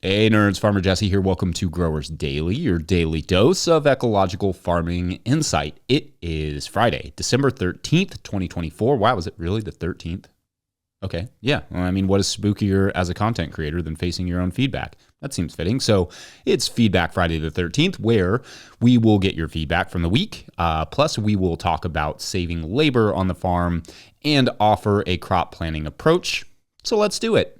Hey nerds, Farmer Jesse here. Welcome to Growers Daily, your daily dose of ecological farming insight. It is Friday, December 13th, 2024. Wow, is it really the 13th? Okay, yeah. Well, I mean, what is spookier as a content creator than facing your own feedback? That seems fitting. So it's Feedback Friday the 13th, where we will get your feedback from the week. Plus, we will talk about saving labor on the farm and offer a crop planning approach. So let's do it.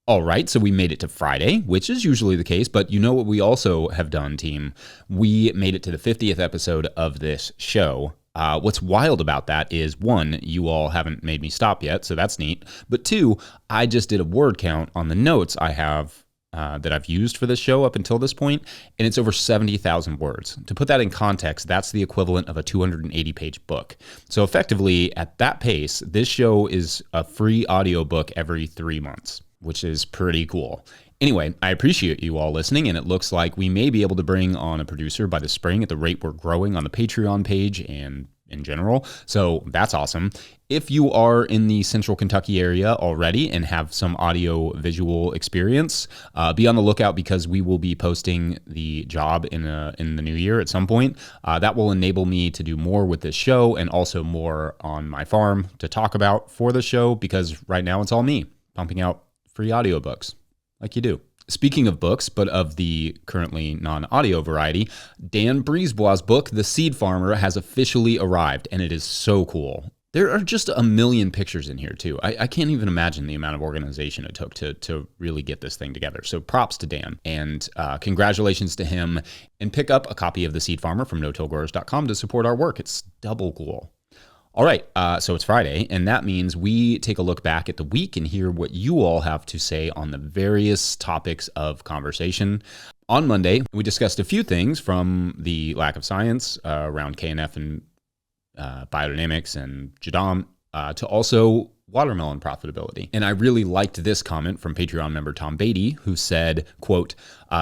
All right, so we made it to Friday, which is usually the case, but you know what we also have done, team? We made it to the 50th episode of this show. What's wild about that is, one, you all haven't made me stop yet, so that's neat. But two, I just did a word count on the notes I have that I've used for this show up until this point, and it's over 70,000 words. To put that in context, that's the equivalent of a 280-page book. So effectively, at that pace, this show is a free audiobook every 3 months, which is pretty cool. Anyway, I appreciate you all listening, and it looks like we may be able to bring on a producer by the spring at the rate we're growing on the Patreon page and in general. So that's awesome. If you are in the central Kentucky area already and have some audio visual experience, be on the lookout because we will be posting the job in the new year at some point. That will enable me to do more with this show and also more on my farm to talk about for the show, because right now it's all me pumping out free audiobooks like you do. Speaking of books, but of the currently non-audio variety, Dan Brisebois' book, The Seed Farmer, has officially arrived, and it is so cool. There are just a million pictures in here, too. I can't even imagine the amount of organization it took to really get this thing together. So props to Dan, and congratulations to him. And pick up a copy of The Seed Farmer from no-tillgrowers.com to support our work. It's double cool. All right, so it's Friday, and that means we take a look back at the week and hear what you all have to say on the various topics of conversation. On Monday, we discussed a few things, from the lack of science around KNF and biodynamics and Jadam to also watermelon profitability. And I really liked this comment from Patreon member Tom Beatty, who said, quote,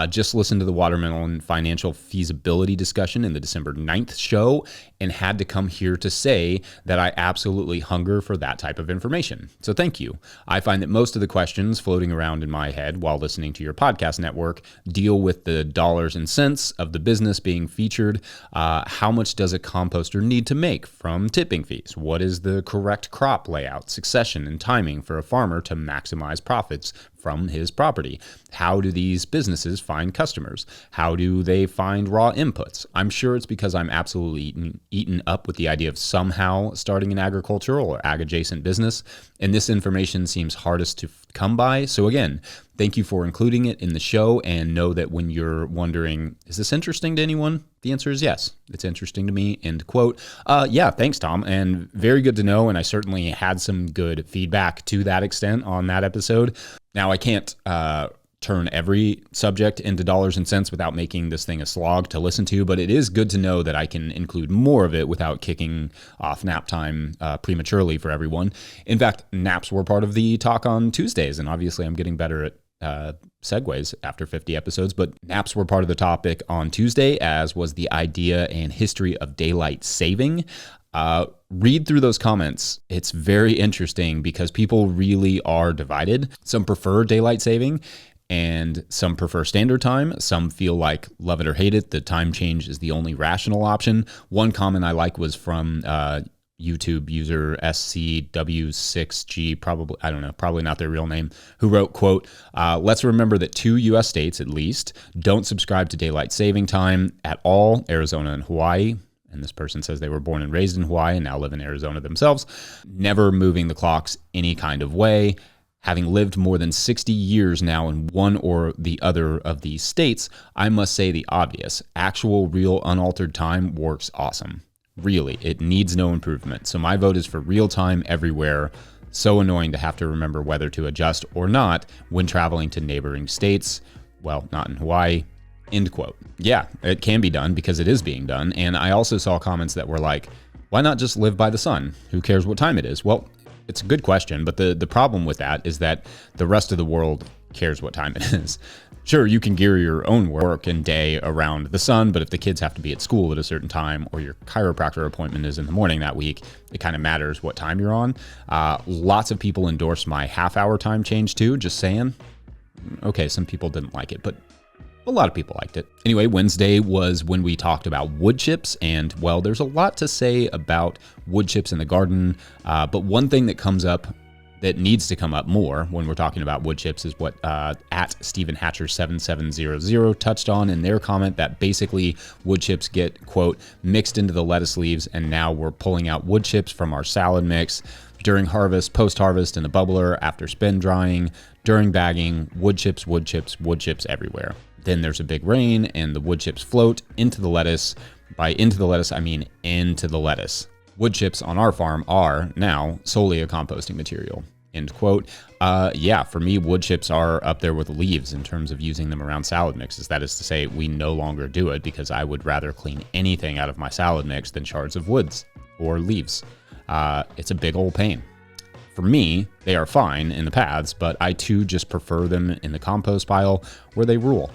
just listened to the watermelon financial feasibility discussion in the December 9th show and had to come here to say that I absolutely hunger for that type of information. So thank you. I find that most of the questions floating around in my head while listening to your podcast network deal with the dollars and cents of the business being featured. How much does a composter need to make from tipping fees? What is the correct crop layout, succession, and timing for a farmer to maximize profits from his property? How do these businesses find customers? How do they find raw inputs? I'm sure it's because I'm absolutely eaten up with the idea of somehow starting an agricultural or ag-adjacent business, and this information seems hardest to come by. So again, thank you for including it in the show, and know that when you're wondering, is this interesting to anyone? The answer is yes. It's interesting to me, end quote. Yeah, thanks, Tom, and very good to know, and I certainly had some good feedback to that extent on that episode. Now, I can't turn every subject into dollars and cents without making this thing a slog to listen to, but it is good to know that I can include more of it without kicking off nap time prematurely for everyone. In fact, naps were part of the talk on Tuesdays, and obviously I'm getting better at segues after 50 episodes, but naps were part of the topic on Tuesday, as was the idea and history of daylight saving. Read through those comments. It's very interesting because people really are divided. Some prefer daylight saving and some prefer standard time. Some feel like, love it or hate it, the time change is the only rational option. One comment I like was from YouTube user SCW6G, probably not their real name, who wrote, quote, let's remember that 2 U.S. states at least don't subscribe to daylight saving time at all, Arizona and Hawaii. And this person says they were born and raised in Hawaii and now live in Arizona themselves, never moving the clocks any kind of way. Having lived more than 60 years now in one or the other of these states, I must say the obvious. Actual, real, unaltered time works awesome. Really, it needs no improvement. So my vote is for real time everywhere. So annoying to have to remember whether to adjust or not when traveling to neighboring states. Well, not in Hawaii. End quote. Yeah, it can be done because it is being done. And I also saw comments that were like, why not just live by the sun? Who cares what time it is? Well, It's a good question, but the problem with that is that the rest of the world cares what time it is. Sure, you can gear your own work and day around the sun, but if the kids have to be at school at a certain time or your chiropractor appointment is in the morning that week, it kind of matters what time you're on. Lots of people endorse my half-hour time change too, just saying. Okay, some people didn't like it, but a lot of people liked it. Anyway, Wednesday was when we talked about wood chips, and well, there's a lot to say about wood chips in the garden, but one thing that comes up that needs to come up more when we're talking about wood chips is what at Stephen Hatcher 7700 touched on in their comment, that basically wood chips get, quote, mixed into the lettuce leaves, and now we're pulling out wood chips from our salad mix during harvest, post-harvest in the bubbler, after spin drying, during bagging, wood chips everywhere. Then there's a big rain and the wood chips float into the lettuce. By into the lettuce, I mean into the lettuce. Wood chips on our farm are now solely a composting material. End quote. Yeah, for me, wood chips are up there with leaves in terms of using them around salad mixes. That is to say, we no longer do it because I would rather clean anything out of my salad mix than shards of woods or leaves. It's a big old pain. For me, they are fine in the paths, but I too just prefer them in the compost pile where they rule.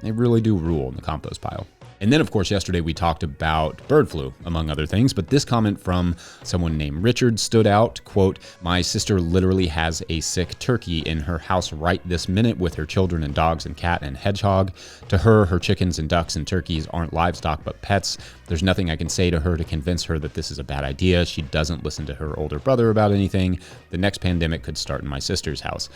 They really do rule in the compost pile. And then, of course, yesterday we talked about bird flu, among other things, but this comment from someone named Richard stood out. Quote, my sister literally has a sick turkey in her house right this minute with her children and dogs and cat and hedgehog. To her, her chickens and ducks and turkeys aren't livestock but pets. There's nothing I can say to her to convince her that this is a bad idea. She doesn't listen to her older brother about anything. The next pandemic could start in my sister's house.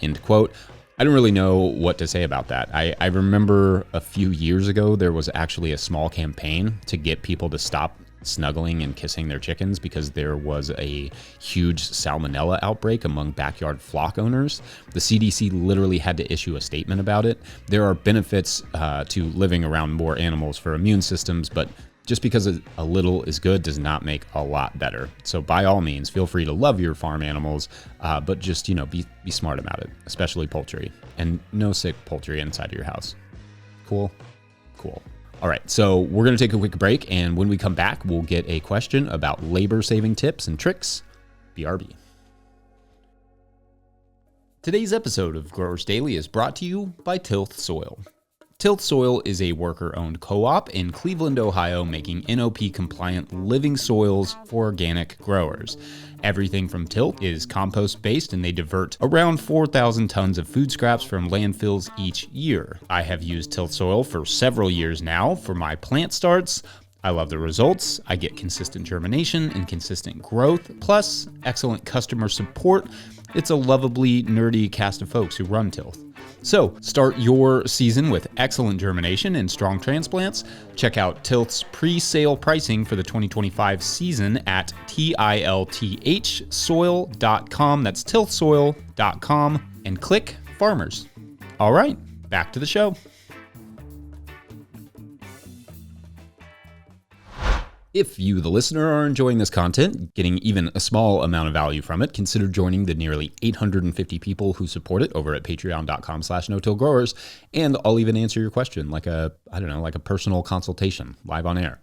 End quote. I don't really know what to say about that. I remember a few years ago, there was actually a small campaign to get people to stop snuggling and kissing their chickens because there was a huge salmonella outbreak among backyard flock owners. The CDC literally had to issue a statement about it. There are benefits to living around more animals for immune systems, but just because a little is good does not make a lot better. So by all means, feel free to love your farm animals, but just, be smart about it, especially poultry, and no sick poultry inside of your house. Cool? Cool. All right, so we're going to take a quick break, and when we come back, we'll get a question about labor-saving tips and tricks. BRB. Today's episode of Growers Daily is brought to you by Tilth Soil. Tilth Soil is a worker-owned co-op in Cleveland, Ohio, making NOP-compliant living soils for organic growers. Everything from Tilth is compost-based, and they divert around 4,000 tons of food scraps from landfills each year. I have used Tilth Soil for several years now for my plant starts. I love the results. I get consistent germination and consistent growth, plus excellent customer support. It's a lovably nerdy cast of folks who run Tilth. So, start your season with excellent germination and strong transplants. Check out Tilth's pre-sale pricing for the 2025 season at tilthsoil.com. That's tilthsoil.com, and click Farmers. All right, back to the show. If you, the listener, are enjoying this content, getting even a small amount of value from it, consider joining the nearly 850 people who support it over at patreon.com/no-till-growers, and I'll even answer your question like a personal consultation live on air.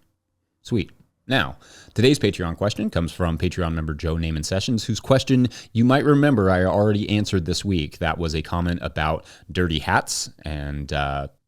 Sweet. Now, today's Patreon question comes from Patreon member Joe Naaman Sessions, whose question you might remember I already answered this week. That was a comment about dirty hats,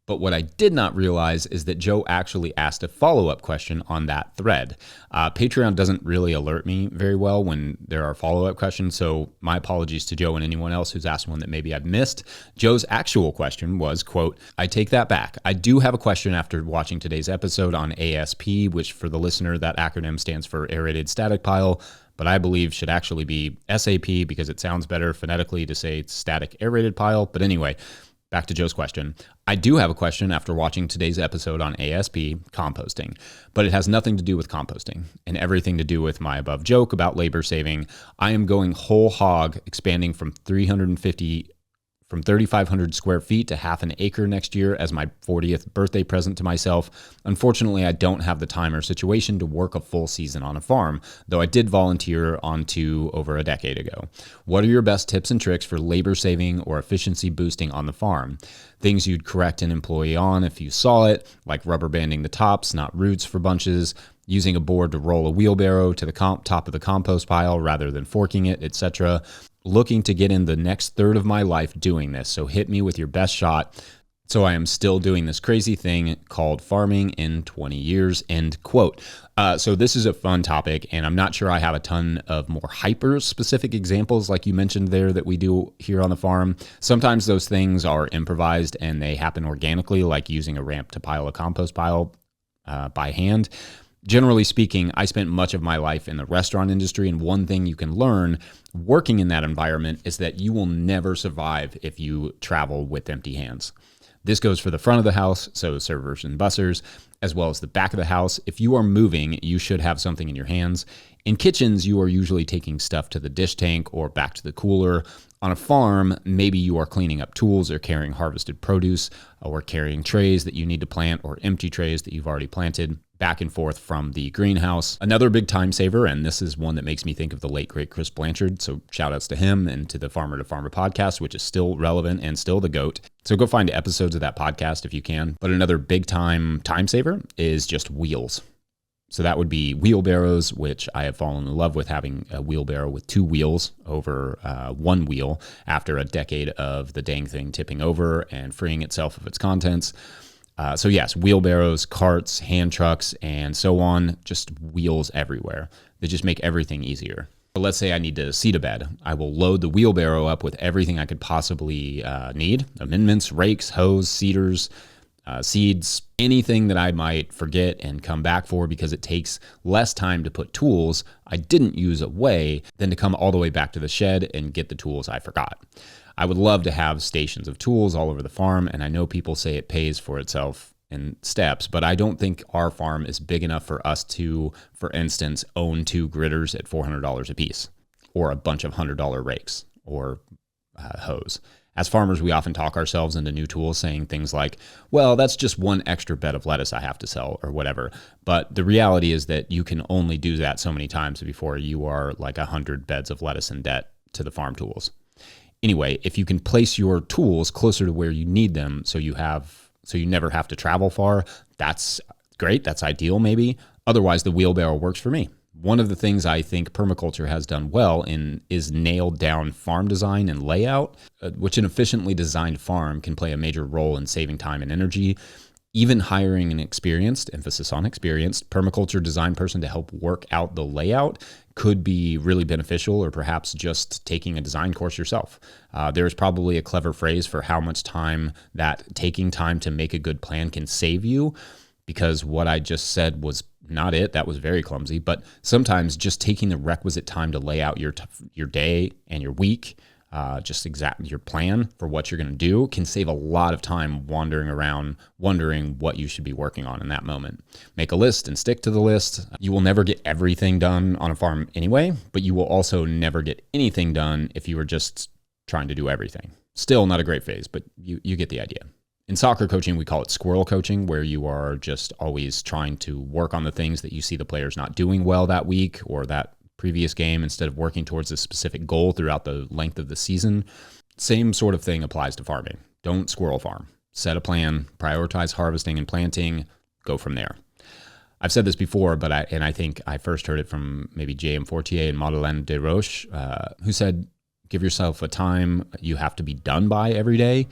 but what I did not realize is that Joe actually asked a follow-up question on that thread. Patreon doesn't really alert me very well when there are follow-up questions, so my apologies to Joe and anyone else who's asked one that maybe I've missed. Joe's actual question was, quote, I take that back. I do have a question after watching today's episode on ASP, which for the listener, that acronym stands for Aerated Static Pile, but I believe should actually be SAP because it sounds better phonetically to say Static Aerated Pile. But anyway, back to Joe's question. I do have a question after watching today's episode on ASP, composting, but it has nothing to do with composting and everything to do with my above joke about labor saving. I am going whole hog, expanding from 3,500 square feet to half an acre next year as my 40th birthday present to myself. Unfortunately, I don't have the time or situation to work a full season on a farm, though I did volunteer on two over a decade ago. What are your best tips and tricks for labor saving or efficiency boosting on the farm? Things you'd correct an employee on if you saw it, like rubber banding the tops, not roots for bunches. using a board to roll a wheelbarrow to the top of the compost pile rather than forking it, etc. Looking to get in the next third of my life doing this, so hit me with your best shot. So I am still doing this crazy thing called farming in 20 years, end quote. So this is a fun topic, and I'm not sure I have a ton of more hyper-specific examples like you mentioned there that we do here on the farm. Sometimes those things are improvised and they happen organically, like using a ramp to pile a compost pile by hand. Generally speaking, I spent much of my life in the restaurant industry, and one thing you can learn working in that environment is that you will never survive if you travel with empty hands. This goes for the front of the house, so servers and bussers, as well as the back of the house. If you are moving, you should have something in your hands. In kitchens, you are usually taking stuff to the dish tank or back to the cooler. On a farm, maybe you are cleaning up tools or carrying harvested produce or carrying trays that you need to plant or empty trays that you've already planted back and forth from the greenhouse. Another big time saver, and this is one that makes me think of the late, great Chris Blanchard, so shout outs to him and to the Farmer to Farmer podcast, which is still relevant and still the GOAT. So go find episodes of that podcast if you can. But another big time saver is just wheels. So that would be wheelbarrows, which I have fallen in love with having a wheelbarrow with two wheels over one wheel after a decade of the dang thing tipping over and freeing itself of its contents. So yes, wheelbarrows, carts, hand trucks, and so on, just wheels everywhere. They just make everything easier. But let's say I need to seed a bed. I will load the wheelbarrow up with everything I could possibly need: amendments, rakes, hoes, seeders, seeds, anything that I might forget and come back for because it takes less time to put tools I didn't use away than to come all the way back to the shed and get the tools I forgot. I would love to have stations of tools all over the farm, and I know people say it pays for itself in steps, but I don't think our farm is big enough for us to, for instance, own 2 gritters at $400 a piece, or a bunch of $100 rakes or hoes. As farmers, we often talk ourselves into new tools, saying things like, well, that's just one extra bed of lettuce I have to sell or whatever. But the reality is that you can only do that so many times before you are like 100 beds of lettuce in debt to the farm tools. Anyway, if you can place your tools closer to where you need them so you never have to travel far, that's great. That's ideal maybe. Otherwise, the wheelbarrow works for me. One of the things I think permaculture has done well is nailed down farm design and layout, which an efficiently designed farm can play a major role in saving time and energy. Even hiring an experienced, emphasis on experienced, permaculture design person to help work out the layout could be really beneficial, or perhaps just taking a design course yourself. There's probably a clever phrase for how much time that taking time to make a good plan can save you, because what I just said was not it. That was very clumsy. But sometimes just taking the requisite time to lay out your day and your week, just exactly your plan for what you're going to do, can save a lot of time wandering around, wondering what you should be working on in that moment. Make a list and stick to the list. You will never get everything done on a farm anyway, but you will also never get anything done if you were just trying to do everything. Still not a great phase, but you get the idea. In soccer coaching, we call it squirrel coaching, where you are just always trying to work on the things that you see the players not doing well that week or that previous game, instead of working towards a specific goal throughout the length of the season. Same sort of thing applies to farming. Don't squirrel farm. Set a plan, prioritize harvesting and planting, go from there. I've said this before, but I think I first heard it from maybe J.M. Fortier and Madeleine Desroches, who said, give yourself a time you have to be done by every day.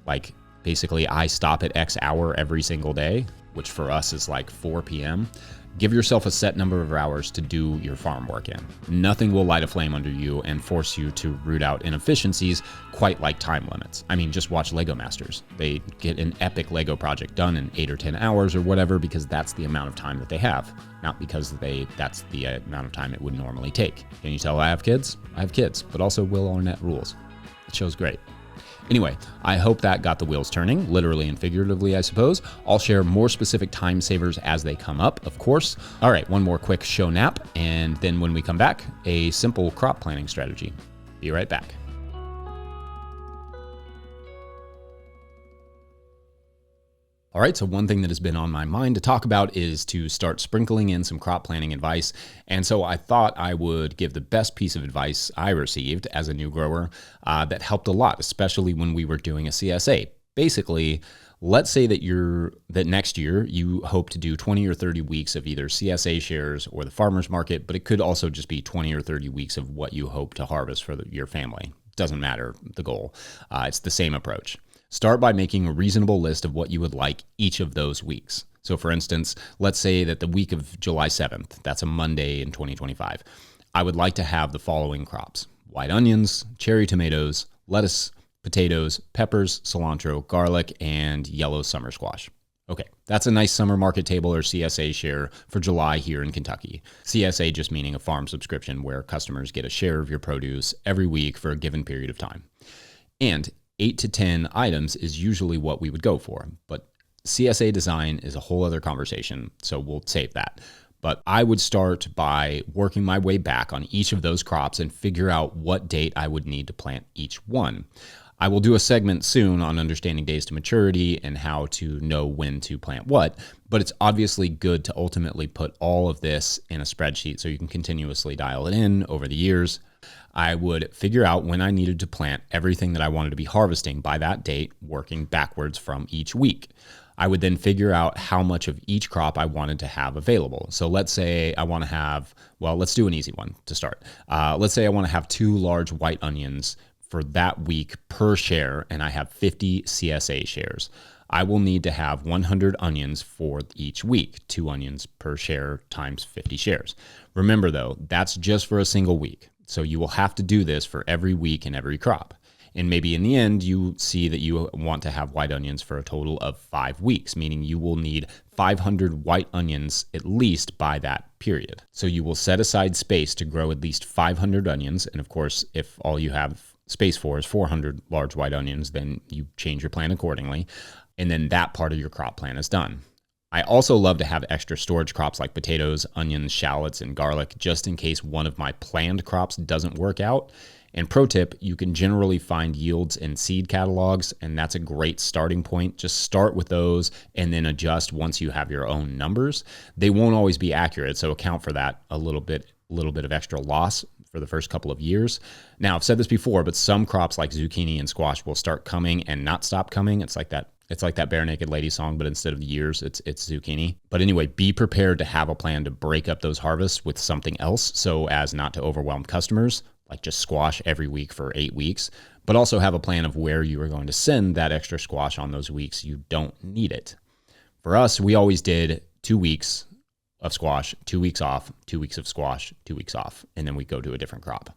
Like, basically, I stop at X hour every single day, which for us is like 4 p.m. Give yourself a set number of hours to do your farm work in. Nothing will light a flame under you and force you to root out inefficiencies quite like time limits. I mean, just watch Lego Masters. They get an epic Lego project done in 8 or 10 hours or whatever because that's the amount of time that they have, not because that's the amount of time it would normally take. Can you tell I have kids? I have kids, but also Will Arnett rules. It show's great. Anyway, I hope that got the wheels turning, literally and figuratively, I suppose. I'll share more specific time savers as they come up, of course. All right, one more quick show nap, and then when we come back, a simple crop planting strategy. Be right back. All right, so one thing that has been on my mind to talk about is to start sprinkling in some crop planting advice. And so I thought I would give the best piece of advice I received as a new grower that helped a lot, especially when we were doing a CSA. Basically, Let's say that next year you hope to do 20 or 30 weeks of either CSA shares or the farmer's market, but it could also just be 20 or 30 weeks of what you hope to harvest for your family. Doesn't matter the goal. It's the same approach. Start by making a reasonable list of what you would like each of those weeks. So for instance, let's say that the week of July 7th, that's a Monday in 2025, I would like to have the following crops: white onions, cherry tomatoes, lettuce, potatoes, peppers, cilantro, garlic, and yellow summer squash. Okay, that's a nice summer market table or CSA share for July here in Kentucky. CSA just meaning a farm subscription where customers get a share of your produce every week for a given period of time. And 8 to 10 items is usually what we would go for, but CSA design is a whole other conversation, so we'll save that. But I would start by working my way back on each of those crops and figure out what date I would need to plant each one. I will do a segment soon on understanding days to maturity and how to know when to plant what, but it's obviously good to ultimately put all of this in a spreadsheet so you can continuously dial it in over the years. I would figure out when I needed to plant everything that I wanted to be harvesting by that date, working backwards from each week. I would then figure out how much of each crop I wanted to have available. So let's say I want to have, well, let's do an easy one to start. Let's say I want to have 2 large white onions for that week per share, and I have 50 CSA shares. I will need to have 100 onions for each week, 2 onions per share times 50 shares. Remember though, that's just for a single week. So you will have to do this for every week and every crop. And maybe in the end, you see that you want to have white onions for a total of 5 weeks, meaning you will need 500 white onions at least by that period. So you will set aside space to grow at least 500 onions. And of course, if all you have space for is 400 large white onions, then you change your plan accordingly. And then that part of your crop plan is done. I also love to have extra storage crops like potatoes, onions, shallots, and garlic, just in case one of my planned crops doesn't work out. And pro tip, you can generally find yields in seed catalogs, and that's a great starting point. Just start with those and then adjust once you have your own numbers. They won't always be accurate, so account for that a little bit of extra loss for the first couple of years. Now, I've said this before, but some crops like zucchini and squash will start coming and not stop coming. It's like that Bare Naked Lady song, but instead of the years, it's zucchini. But anyway, be prepared to have a plan to break up those harvests with something else so as not to overwhelm customers, like just squash every week for 8 weeks, but also have a plan of where you are going to send that extra squash on those weeks you don't need it. For us, we always did 2 weeks of squash, 2 weeks off, 2 weeks of squash, 2 weeks off, and then we go to a different crop.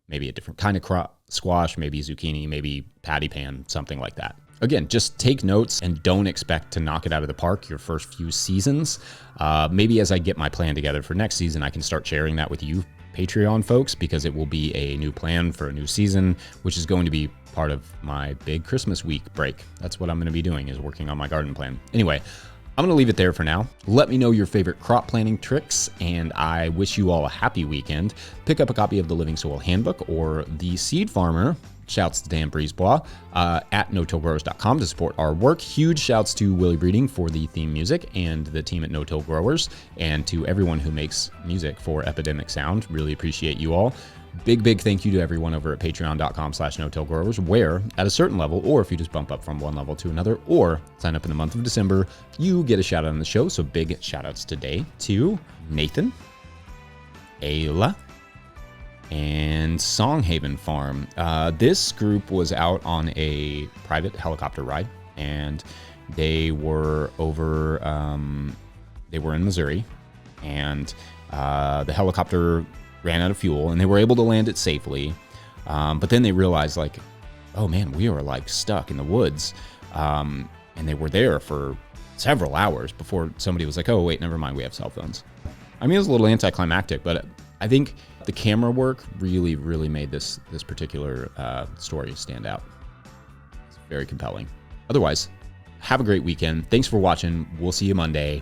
Maybe a different kind of crop, squash, maybe zucchini, maybe patty pan, something like that. Again, just take notes and don't expect to knock it out of the park your first few seasons. Maybe as I get my plan together for next season, I can start sharing that with you Patreon folks, because it will be a new plan for a new season, which is going to be part of my big Christmas week break. That's what I'm going to be doing, is working on my garden plan. Anyway, I'm going to leave it there for now. Let me know your favorite crop planting tricks, and I wish you all a happy weekend. Pick up a copy of the Living Soil Handbook or The Seed Farmer. Shouts to Dan Brisebois at no-tillgrowers.com to support our work. Huge shouts to Willie Breeding for the theme music and the team at No Till Growers, and to everyone who makes music for Epidemic Sound. Really appreciate you all. Big thank you to everyone over at patreon.com/no-tillgrowers, where at a certain level, or if you just bump up from one level to another, or sign up in the month of December, you get a shout out on the show. So big shout outs today to Nathan, Ayla, and Songhaven Farm. This group was out on a private helicopter ride, and they were over, they were in Missouri, and the helicopter ran out of fuel, and they were able to land it safely. But then they realized, like, oh man, we are like stuck in the woods. And they were there for several hours before somebody was like, oh wait, never mind, we have cell phones. I mean, it was a little anticlimactic, but I think the camera work really made this particular story stand out. It's very compelling. Otherwise, have a great weekend. Thanks for watching. We'll see you Monday.